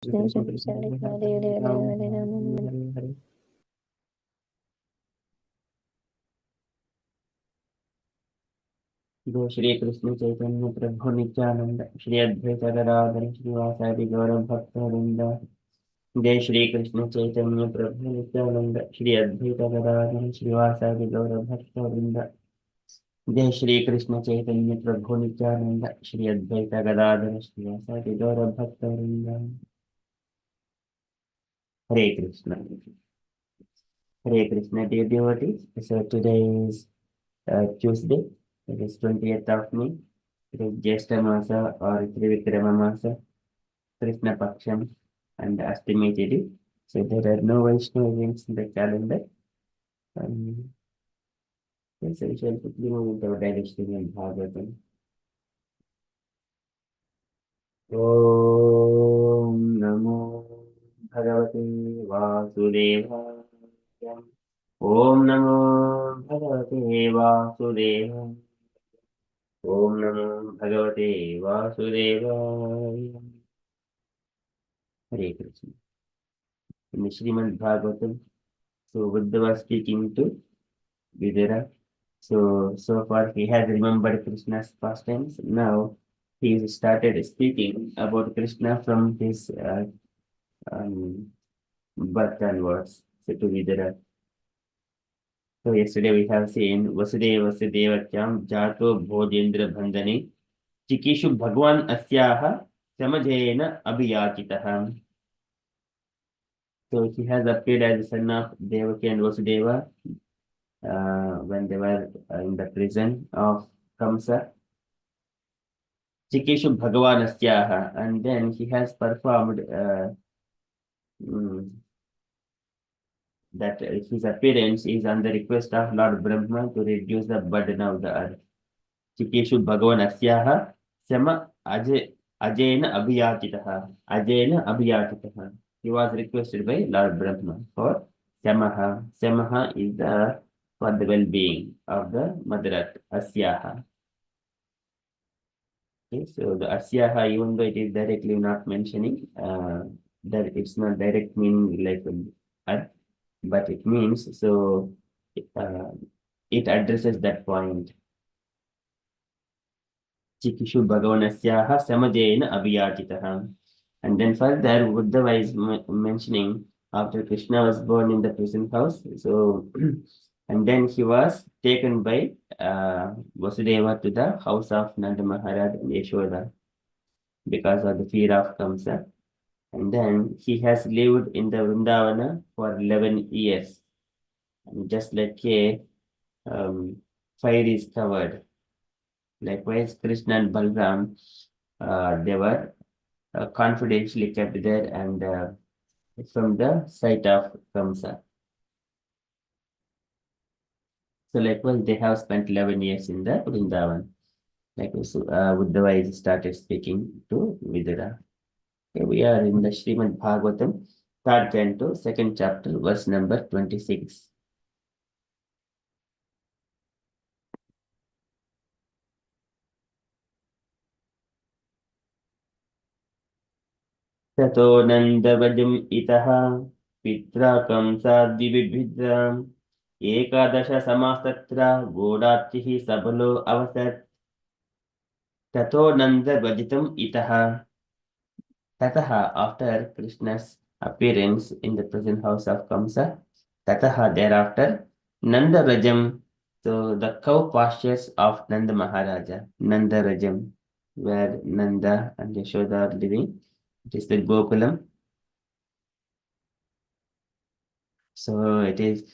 Go Shri Krishna Chaitanya Prabhu Nityananda Shri Advaita Gadadhara Srivasadi Gaura Bhakta Vrinda Jai Shri Krishna Chaitanya Prabhu Nityananda Shri Advaita Gadadhara Srivasadi Gaura Bhakta Vrinda Jai Shri Krishna Chaitanya Prabhu Nityananda Shri Advaita Gadadhara Srivasadi Gaura Bhakta Vrinda Hare Krishna. Hare Krishna, dear devotees. So today is Tuesday. It is 20th of May. It is Jyeshta Masa or Trivikrama Masa, Krishna Paksham, and Ashtami Tidi. So there are no Vaishnava events in the calendar. Yes, I shall quickly move into our daily Srimad Bhagavatam. Om Namo Bhagavate Vasudevaya. Om Namo Bhagavate Vasudevaya. Om Namo Bhagavate Vasudevaya. Hare Krishna. In the Srimad Bhagavatam, so Buddha was speaking to Vidura. So far he has remembered Krishna's pastimes. Now he started speaking about Krishna from his birth onwards. So to Vidura. So yesterday we have seen Vasudeva Vasyam Jato Bhodendra Bandhani Chikishu Bhagwan Asyaha Samajena Abhiyachitaha. So he has appeared as the son of Devaki and Vasudeva when they were in the prison of Kamsa. Chikishu Bhagavan Asyaha, and then he has performed that his appearance is on the request of Lord Brahma to reduce the burden of the earth. Chikishu Bhagavan Asyaha Sama Ajena Abhiyachitaha. Ajena Abhiyachitaha. He was requested by Lord Brahma for Samaha. Samaha is the for the well-being of the Mother Earth, Asyaha. Okay, so the Asyaha, even though it is directly not mentioning, that it's not direct meaning like Earth, but it means so it addresses that point. Chikishu Bhagavanasyaha Samajena Abhiyachitaha. And then further, Buddha is mentioning after Krishna was born in the prison house, so and then he was taken by Vasudeva to the house of Nanda Maharaj and Yashoda because of the fear of Kamsa. And then he has lived in the Vrindavana for 11 years. And just like a fire is covered. Likewise, Krishna and Balram, they were confidentially kept there and from the sight of Kamsa. So likewise, they have spent 11 years in the Vrindavan. Likewise, Uddhava is started speaking to Vidura. Okay, we are in the Srimad Bhagavatam, 3rd canto, 2nd chapter, verse number 26. Tato Nandavajam Itaha Pitra Kamsa Dvibhidram Ekadasha Samastatra Godachihi Sabalo Avasat Tato Nandavajitam Itaha. Tataha, after Krishna's appearance in the present house of Kamsa, Tataha, thereafter, Nanda Rajam, so the cow pastures of Nanda Maharaja, Nanda Rajam, where Nanda and Yashoda are living. It is the Gokulam. So it is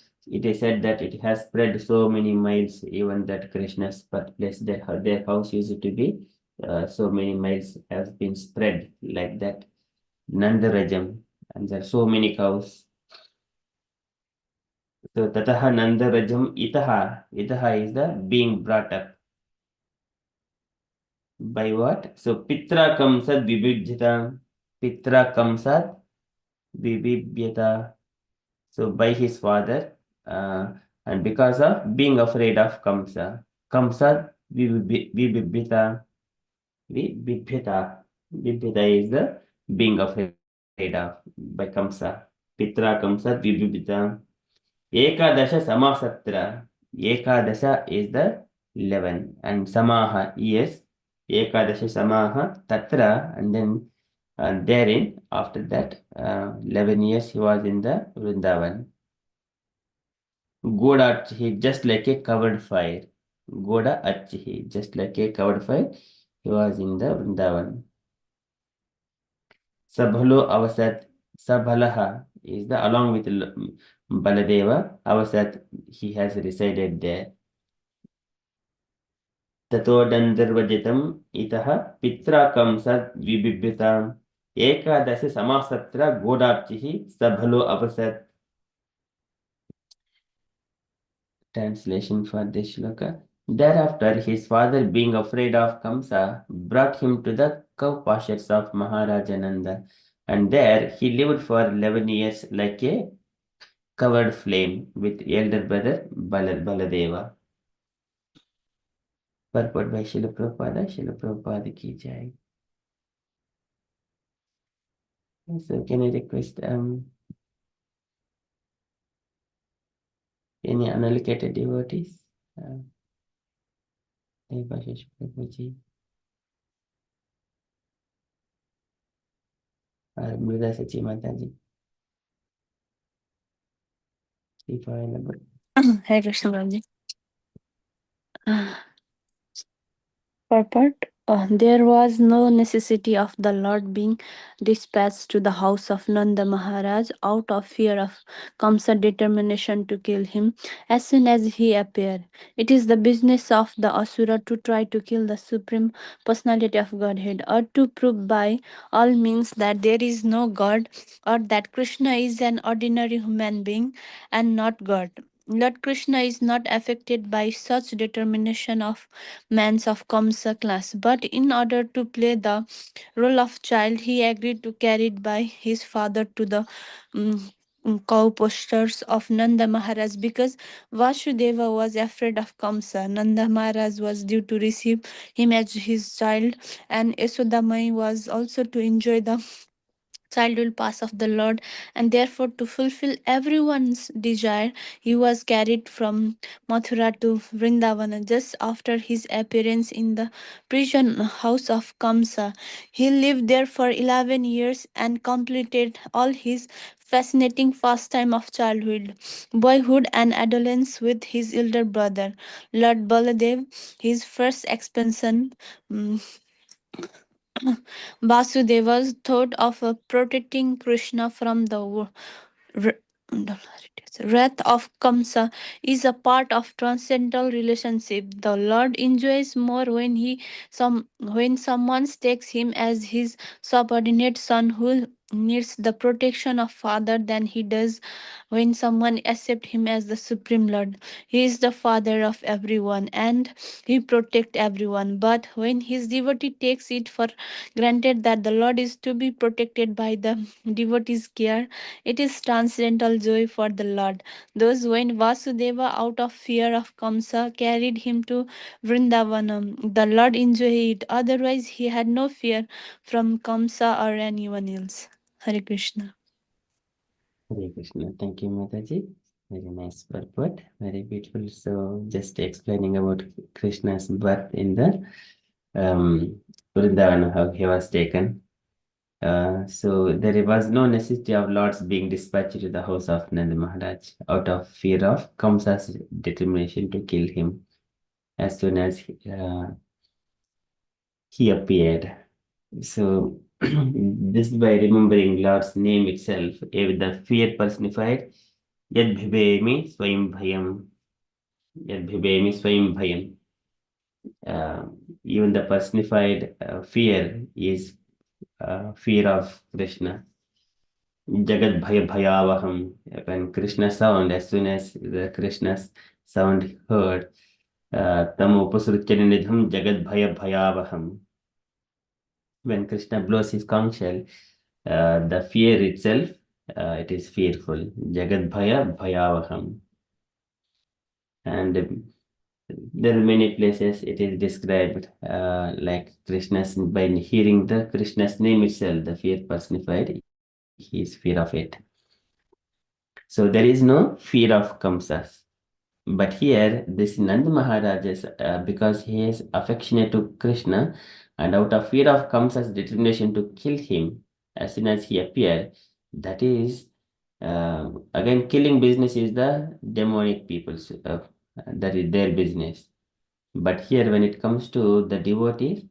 said that it has spread so many miles, even that Krishna's birthplace, their house used to be so many miles has been spread like that. Nandarajam, and there are so many cows. So Tataha Nandarajam Itaha. Itaha is the being brought up. By what? So Pitra Kamsat Vibhijyata. Pitra Kamsat Vibhijyata. So by his father, and because of being afraid of Kamsa. Kamsat Vibhijyata. Vibhijyata. Vibhijyata is the being afraid by Kamsa. Pitra Kamsa Vibhibhita. Ekadasha Samasatra. Ekadasha is the 11 and Samaha is Ekadasha Samaha Tatra, and then therein after that 11 years he was in the Vrindavan. Goda Archihi, just like a covered fire. Goda Archihi, just like a covered fire, he was in the Vrindavan. Sabhalo Avasat, Sabhalaha is the along with Baladeva, Avasat, he has resided there. Tato Dandarvajitam Itaha Pitra Kamsat Vibibhitam Ekadasi Samasatra Godarchihi Sabhalo Avasat. Translation for this shloka. Thereafter, his father, being afraid of Kamsa, brought him to the cow pastures of Maharaja Nanda, and there he lived for 11 years like a covered flame with elder brother Baladeva. Purport by Srila Prabhupada. Srila Prabhupada ki jai. So can I request any unallocated devotees? Devashish Prabhuji or Mrida Sachi Mataji, if available. Hare Krishna Prabhuji. Purport. There was no necessity of the Lord being dispatched to the house of Nanda Maharaj out of fear of Kamsa's determination to kill him as soon as he appeared. It is the business of the Asura to try to kill the Supreme Personality of Godhead, or to prove by all means that there is no God, or that Krishna is an ordinary human being and not God. Lord Krishna is not affected by such determination of man's of Kamsa class, but in order to play the role of child, he agreed to carried by his father to the cow posters of Nanda Maharaj, because Vasudeva was afraid of Kamsa. Nanda Maharaj was due to receive him as his child, and Yasodamai was also to enjoy the childhood pass of the Lord, and therefore to fulfill everyone's desire, he was carried from Mathura to Vrindavana just after his appearance in the prison house of Kamsa. He lived there for 11 years and completed all his fascinating pastime of childhood, boyhood, and adolescence with his elder brother, Lord Baladev. His first expansion. mm, Vasudeva thought of protecting Krishna from the wrath of Kamsa is a part of transcendental relationship. The Lord enjoys more when someone takes him as his subordinate son who needs the protection of father than he does when someone accepts him as the supreme Lord. He is the father of everyone and he protects everyone. But when his devotee takes it for granted that the Lord is to be protected by the devotee's care, it is transcendental joy for the Lord. Thus, when Vasudeva, out of fear of Kamsa, carried him to Vrindavanam, the Lord enjoyed it. Otherwise, he had no fear from Kamsa or anyone else. Hare Krishna. Hare Krishna. Thank you, Mataji. Very nice purport. Very beautiful. So, just explaining about Krishna's birth in the Vrindavan, how he was taken. So there was no necessity of lords being dispatched to the house of Nanda Maharaj out of fear of Kamsa's determination to kill him as soon as he appeared. So this by remembering Lord's name itself, with the fear personified, Yad Bhibemi Swayam Bhayam, Yad Bhibemi Swayam Bhayam. Even the personified fear is fear of Krishna. Jagat Bhaya Bhayavaham. When Krishna sound, as soon as the Krishna's sound heard, Tam Upasrutyana Nidham Jagat Bhaya Bhayavaham. When Krishna blows his conch shell, the fear itself, it is fearful. Jagat Bhaya Bhayavaham. And there are many places it is described like Krishna's, by hearing the Krishna's name itself, the fear personified. his fear of it. So there is no fear of Kamsas. But here, this Nand Maharaj is, because he is affectionate to Krishna, and out of fear of Kamsa's determination to kill him as soon as he appeared, that is, again, killing business is the demonic people's, that is their business. But here, when it comes to the devotees,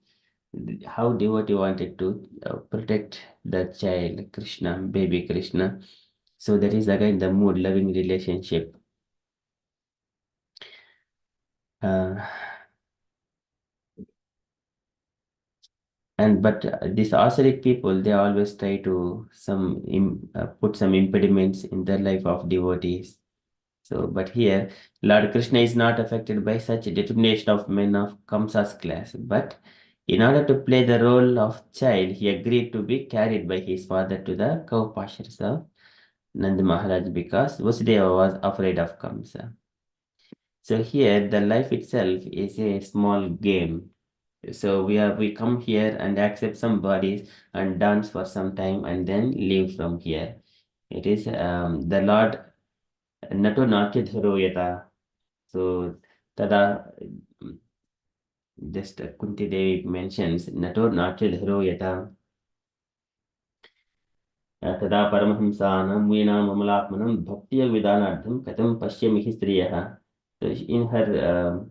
how devotee wanted to protect the child, Krishna, baby Krishna. So that is again the mood, loving relationship. Uh, and but these ascetic people, they always try to put some impediments in the life of devotees. So, but here, Lord Krishna is not affected by such determination of men of Kamsa's class. But in order to play the role of child, he agreed to be carried by his father to the cow pastures of Nand Maharaj because Vasudeva was afraid of Kamsa. So here, the life itself is a small game. So we come here and accept some bodies and dance for some time and then leave from here. It is the Lord Nato Natya Dharoyata. So tada just Kunti Devi mentions Nato Natya Dharoyata तदा परमहंसानां वीणाम् अमलात्मनं भक्तिय विधानार्थं कथं पश्यमिहि स्त्रियः. So in her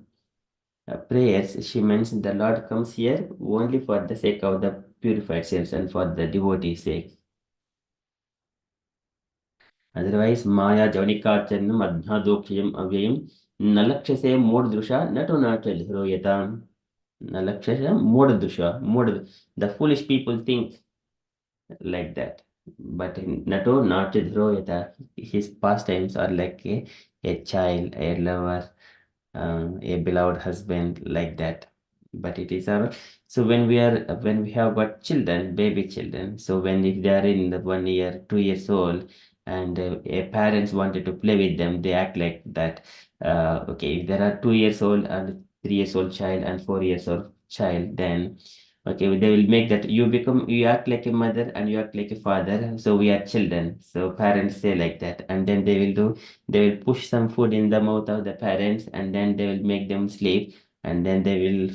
prayers, she mentions the Lord comes here only for the sake of the purified souls and for the devotee's sake. Otherwise, Maya Javanikacharnam Adhnadokshayam Avyayam Nalakshase Modrusha Nato Natya Dhroyatam. Nalakshase Modrusha. The foolish people think like that. But in Nato Natya Dhroyata, his pastimes are like a child, a lover, a beloved husband, like that. But it is our so when we have got children, baby children, so when if they are in the 1 year, 2 years old, and a parents wanted to play with them, they act like that. Okay, if there are 2 years old and 3 years old child and 4 years old child, then okay, they will make that you act like a mother and you act like a father, so we are children. So parents say like that, and then they will push some food in the mouth of the parents, and then they will make them sleep, and then they will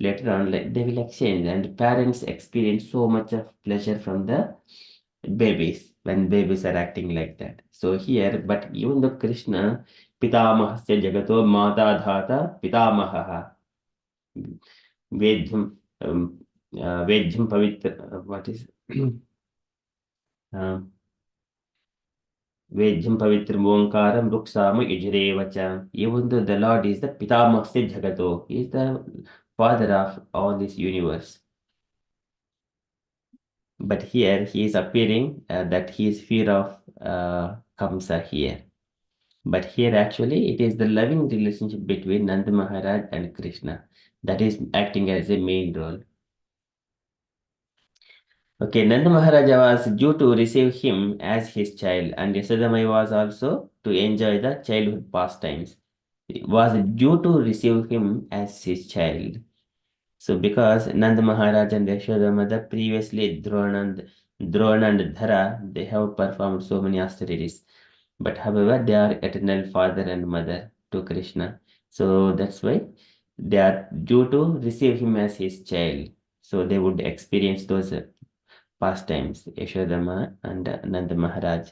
later on like they will exchange, and parents experience so much of pleasure from the babies when babies are acting like that. So here, but even though Krishna, Pitamahasya Jagato Mata Dhata Pitamaha, Vedham, Vedham Pavitra, what is uh, Vedham Pavitra Omkaram Ruksama Yajrevacha. Even though the Lord is the Pitamahasya Jagato, he is the father of all this universe. But here he is appearing that he is fear of Kamsa here. But here actually it is the loving relationship between Nanda Maharaj and Krishna that is acting as a main role. Okay, Nanda Maharaja was due to receive him as his child, and Yasodamai was also to enjoy the childhood pastimes. Was due to receive him as his child. So because Nanda Maharaj and Yashoda Mother previously Drona and Dhara, they have performed so many austerities. But however, they are eternal father and mother to Krishna. So that's why they are due to receive him as his child. So they would experience those pastimes, Yashodama and Nanda Maharaj.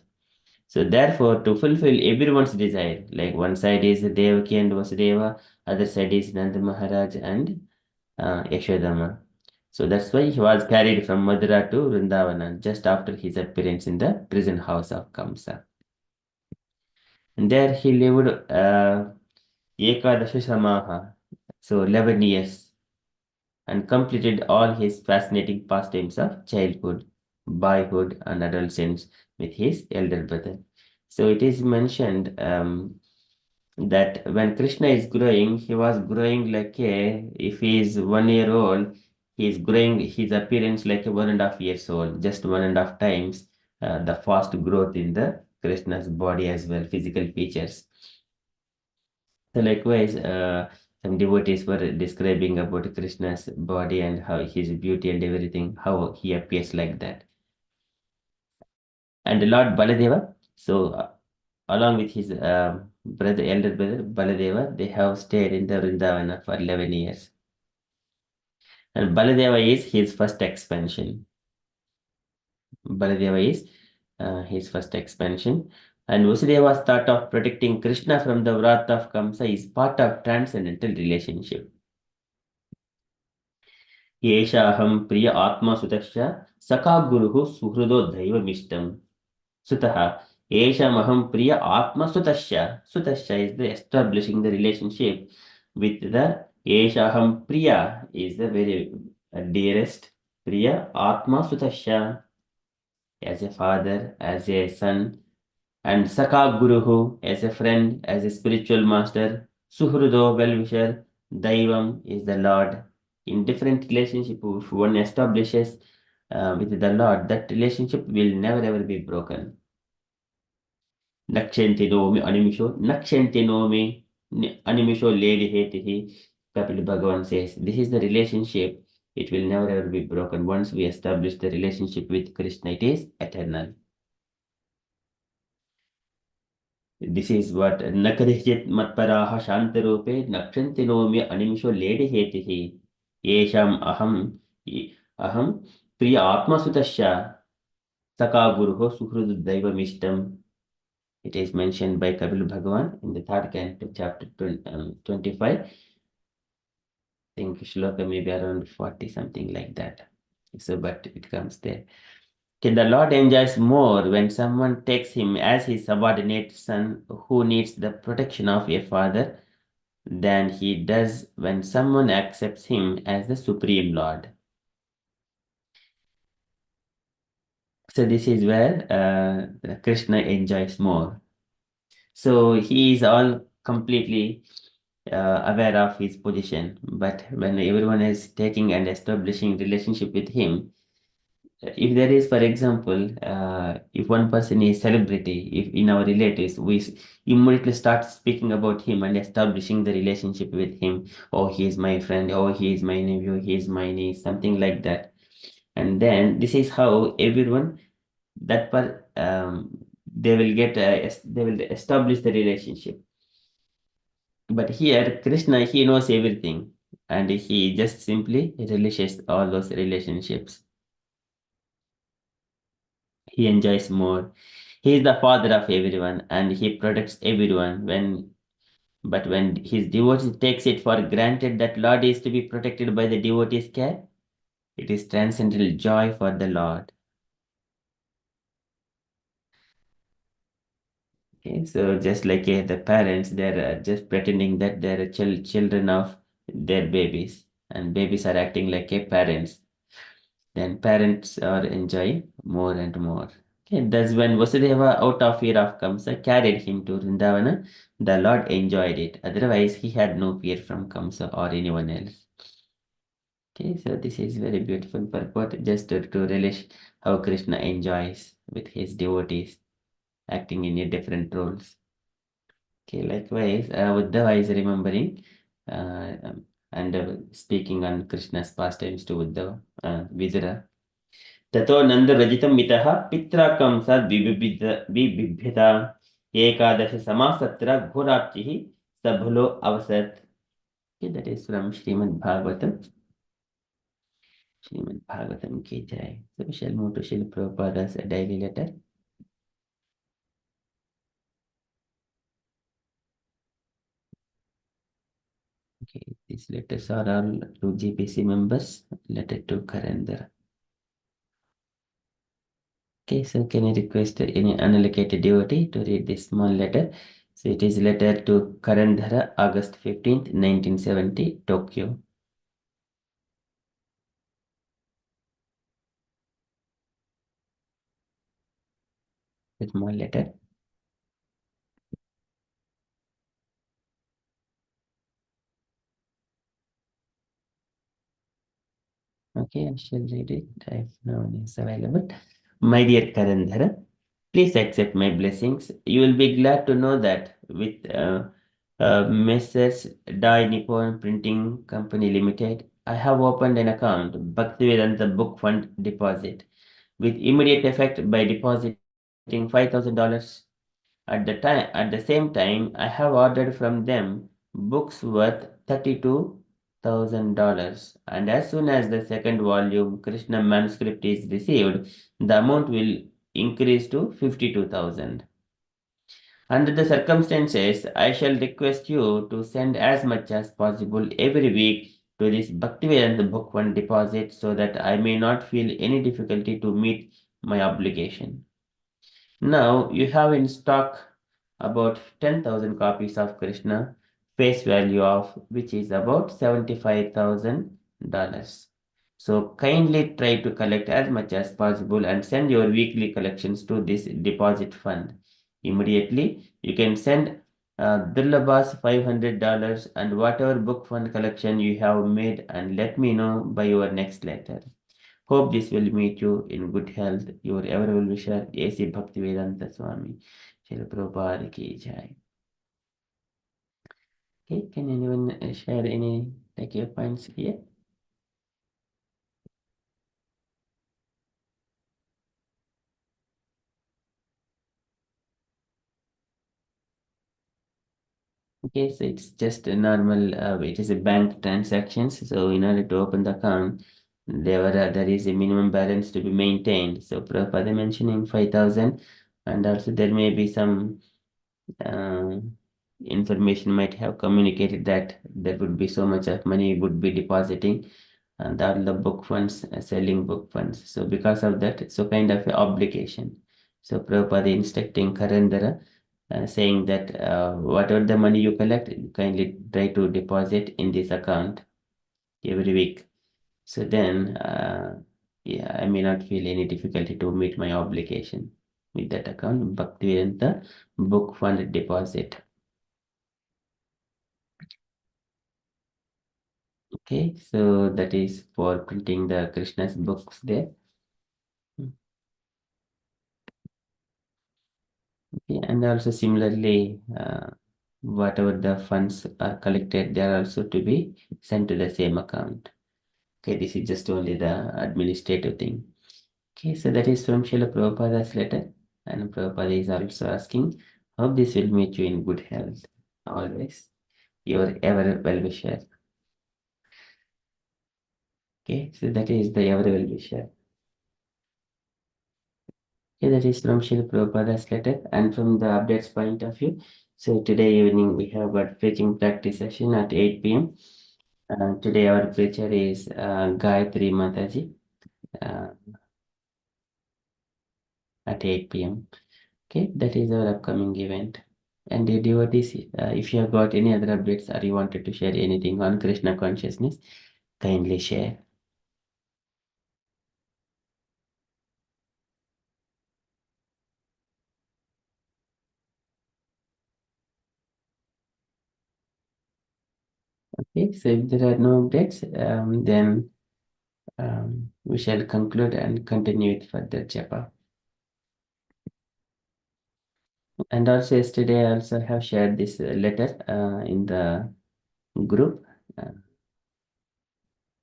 So therefore, to fulfill everyone's desire, like one side is Devaki and Vasudeva, other side is Nanda Maharaj and Yashodama. So that's why he was carried from Madura to Vrindavana just after his appearance in the prison house of Kamsa. And there he lived Ekadasha Samaha, so 11 years, and completed all his fascinating pastimes of childhood, boyhood, and adolescence with his elder brother. So it is mentioned that when Krishna is growing, he was growing like if he is 1 year old, he is growing his appearance like a 1.5 years old, just 1.5 times the fast growth in the Krishna's body as well, physical features. So likewise, some devotees were describing about Krishna's body and how his beauty and everything, how he appears like that. And Lord Baladeva, so along with his brother, elder brother Baladeva, they have stayed in the Vrindavana for 11 years. And Baladeva is his first expansion. Baladeva is his first expansion. And Vasudeva's thought of protecting Krishna from the wrath of Kamsa is part of transcendental relationship. येषाहं प्रिय आत्मसुतश्च सखा गुरुः सुहृदो दैवमिष्टम् Sutah. Eshamaham Priya Atma Sutasya. Sutasya is the establishing the relationship with the Eshaham Priya is the very dearest Priya Atma Sutasya as a father, as a son, and Saka Guruhu as a friend, as a spiritual master, Suhrudo well-wisher, Daivam is the Lord. In different relationship, if one establishes with the Lord, that relationship will never ever be broken. Nakshenti nomi animisho, Nakshenti nomi animisho lady hetihi. Kapil Bhagavan says, this is the relationship. It will never ever be broken. Once we establish the relationship with Krishna, it is eternal. This is what Nakarishit Matparaha Shantarupe Nakshanti nomi animisho lady hetihi. Yesham aham Priya Atma Sutasya Saka Guruho Suhrudu Daiva Mishtam. It is mentioned by Kapil Bhagavan in the third canto, chapter 25. I think shloka maybe around 40, something like that. So, but it comes there. Okay, the Lord enjoys more when someone takes him as his subordinate son who needs the protection of a father than he does when someone accepts him as the Supreme Lord. So, this is where Krishna enjoys more. So, he is all completely aware of his position, but when everyone is taking and establishing relationship with him, if there is, for example, if one person is celebrity, if in our relatives, we immediately start speaking about him and establishing the relationship with him. Oh, he is my friend. Oh, he is my nephew. He is my niece. Something like that. And then this is how everyone that part they will get they will establish the relationship. But here, Krishna, he knows everything and he just simply relishes all those relationships. He enjoys more. He is the father of everyone and he protects everyone. But when his devotee takes it for granted that Lord is to be protected by the devotee's care, it is transcendental joy for the Lord. Okay, so just like the parents, they're just pretending that they're children of their babies, and babies are acting like a parents. Then parents are enjoying more and more. Okay, thus when Vasudeva, out of fear of Kamsa, carried him to Vrindavana, the Lord enjoyed it. Otherwise, he had no fear from Kamsa or anyone else. Okay, so this is very beautiful purport just to relish how Krishna enjoys with his devotees, acting in a different roles. Okay, likewise, Uddhava is remembering and speaking on Krishna's pastimes to Uddhava, Vidura. ततो नन्दरजितं मितः पित्रा कंसात् बिबिभ्यता एकादश समासत्र घोरार्चिः सबलो अवसत्. Okay, that is from Srimad Bhagavatam. Srimad Bhagavatam ki jai. So we shall move to Srila Prabhupada's daily letter. Okay, these letters are all to GPC members. Letter to Karandara. Okay, so can I request any unallocated devotee to read this small letter? So it is letter to Karandhara, August 15th, 1970, Tokyo. A small letter. Okay, I shall read it if no one is available. My dear Karandhara, please accept my blessings. You will be glad to know that with Messrs. Dai Nippon Printing Company Limited, I have opened an account, Bhaktivedanta Book Fund Deposit, with immediate effect by depositing getting $5,000. At the same time, I have ordered from them books worth $32,000. And as soon as the second volume Krishna manuscript is received, the amount will increase to 52,000. Under the circumstances, I shall request you to send as much as possible every week to this Bhaktivedanta Book Fund deposit so that I may not feel any difficulty to meet my obligation. Now you have in stock about 10,000 copies of Krishna, face value of which is about $75,000. So kindly try to collect as much as possible and send your weekly collections to this deposit fund. Immediately, you can send Durlabha's $500 and whatever book fund collection you have made and let me know by your next letter. Hope this will meet you in good health. Your ever well wisher, A.C. Bhaktivedanta Swami. Srila Prabhupada ki jai. Okay, can anyone share any take your points here? Okay, so it's just a normal, it is a bank transactions. So in order to open the account, there is a minimum balance to be maintained. So Prabhupada mentioning 5,000, and also there may be some uh, information might have communicated that there would be so much of money would be depositing and all the book funds, selling book funds. So because of that, it's a kind of a obligation. So Prabhupada instructing Karandara, saying that whatever the money you collect, kindly try to deposit in this account every week. So then, yeah, I may not feel any difficulty to meet my obligation with that account, Bhaktivedanta Book Fund Deposit. Okay, so that is for printing the Krishna's books there. Okay, and also similarly, whatever the funds are collected, they are also to be sent to the same account. Okay, this is just only the administrative thing. Okay, so that is from Srila Prabhupada's letter, and Prabhupada is also asking how this will meet you in good health. Always, your ever well wisher. Okay, so that is the ever well wisher. Okay, that is from Srila Prabhupada's letter, and from the updates point of view. So today evening we have a preaching practice session at 8 p.m. Today our preacher is Gayatri Mataji uh, at 8 p.m. Okay, that is our upcoming event. And the devotees, if you have got any other updates or you wanted to share anything on Krishna consciousness, kindly share. Okay, so if there are no updates, then we shall conclude and continue with further japa. And also yesterday I also have shared this letter in the group.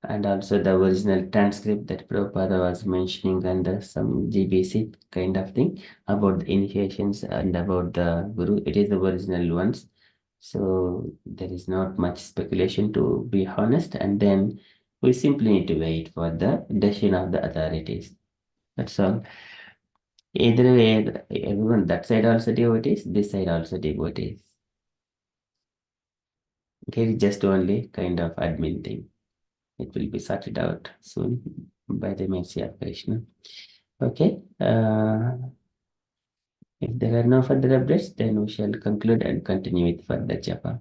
And also the original transcript that Prabhupada was mentioning under some GBC kind of thing about the initiations and about the Guru. It is the original ones. So there is not much speculation to be honest. And then we simply need to wait for the decision of the authorities. That's all. Either way, everyone, that side also devotees, this side also devotees. Okay, just only kind of admin thing. It will be sorted out soon by the mercy of Krishna. Okay. If there are no further updates, then we shall conclude and continue with further japa.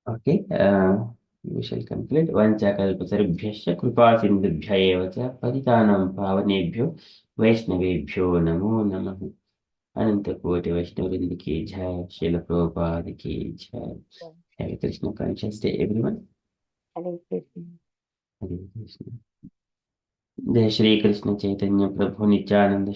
Okay. We shall conclude. Vanchakalpatarubhyascha kripa sindhubhya eva cha patitanam pavanebhyo vaishnavebhyo namo namah. Ananta Koti Vaishnavrinda ki jai, Srila Prabhupada ki jai. Have a Krishna conscious day, everyone. Hare Krishna. Hare Krishna. जय श्री कृष्ण चैतन्य प्रभु नित्यानंद